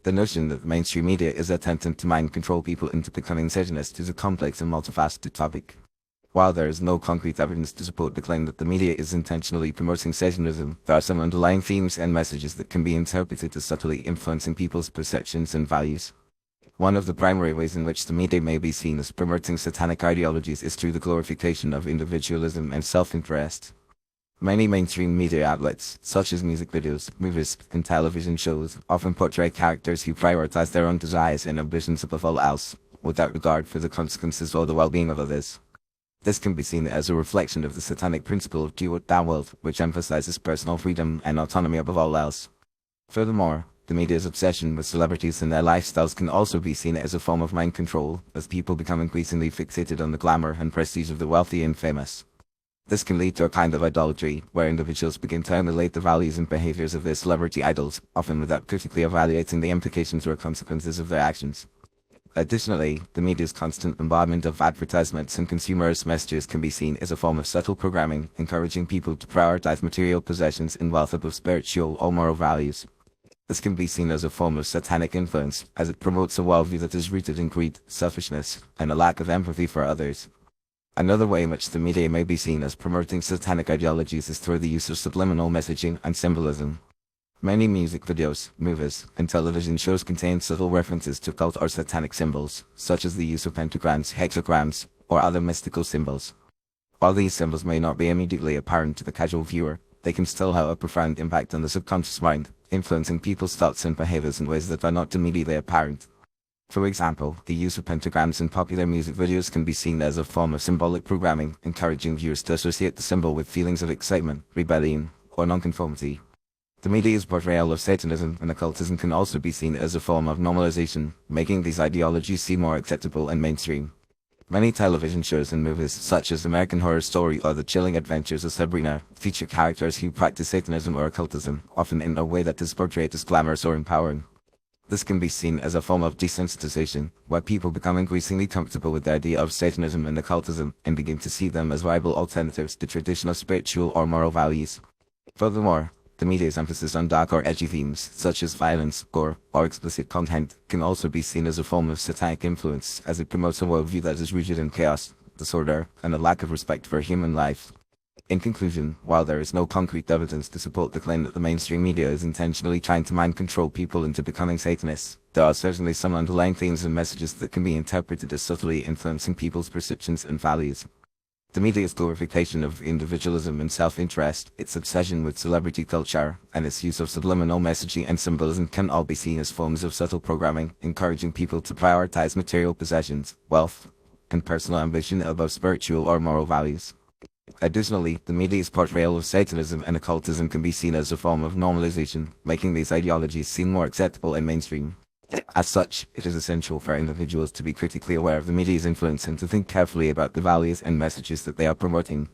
The notion that mainstream media is attempting to mind control people into becoming Satanist is a complex and multifaceted topic. While there is no concrete evidence to support the claim that the media is intentionally promoting Satanism, there are some underlying themes and messages that can be interpreted as subtly influencing people's perceptions and values. One of the primary ways in which the media may be seen as promoting satanic ideologies is through the glorification of individualism and self-interest. Many mainstream media outlets, such as music videos, movies, and television shows, often portray characters who prioritize their own desires and ambitions above all else, without regard for the consequences or the well-being of others. This can be seen as a reflection of the satanic principle of do what thou wilt, which emphasizes personal freedom and autonomy above all else. Furthermore, the media's obsession with celebrities and their lifestyles can also be seen as a form of mind control, as people become increasingly fixated on the glamour and prestige of the wealthy and famous. This can lead to a kind of idolatry, where individuals begin to emulate the values and behaviors of their celebrity idols, often without critically evaluating the implications or consequences of their actions. Additionally, the media's constant bombardment of advertisements and consumerist messages can be seen as a form of subtle programming, encouraging people to prioritize material possessions and wealth above spiritual or moral values. This can be seen as a form of satanic influence, as it promotes a worldview that is rooted in greed, selfishness, and a lack of empathy for others. Another way in which the media may be seen as promoting satanic ideologies is through the use of subliminal messaging and symbolism. Many music videos, movies, and television shows contain subtle references to occult or satanic symbols, such as the use of pentagrams, hexagrams, or other mystical symbols. While these symbols may not be immediately apparent to the casual viewer, they can still have a profound impact on the subconscious mind, influencing people's thoughts and behaviors in ways that are not immediately apparent. For example, the use of pentagrams in popular music videos can be seen as a form of symbolic programming, encouraging viewers to associate the symbol with feelings of excitement, rebellion, or nonconformity. The media's portrayal of Satanism and occultism can also be seen as a form of normalization, making these ideologies seem more acceptable and mainstream. Many television shows and movies, such as American Horror Story or The Chilling Adventures of Sabrina, feature characters who practice Satanism or occultism, often in a way that is portrayed as glamorous or empowering. This can be seen as a form of desensitization, where people become increasingly comfortable with the idea of Satanism and occultism and begin to see them as viable alternatives to traditional spiritual or moral values. Furthermore, the media's emphasis on dark or edgy themes, such as violence, gore, or explicit content, can also be seen as a form of satanic influence, as it promotes a worldview that is rooted in chaos, disorder, and a lack of respect for human life. In conclusion, while there is no concrete evidence to support the claim that the mainstream media is intentionally trying to mind control people into becoming Satanists, there are certainly some underlying themes and messages that can be interpreted as subtly influencing people's perceptions and values. The media's glorification of individualism and self-interest, its obsession with celebrity culture, and its use of subliminal messaging and symbolism can all be seen as forms of subtle programming, encouraging people to prioritize material possessions, wealth, and personal ambition above spiritual or moral values. Additionally, the media's portrayal of Satanism and occultism can be seen as a form of normalization, making these ideologies seem more acceptable and mainstream. As such, it is essential for individuals to be critically aware of the media's influence and to think carefully about the values and messages that they are promoting.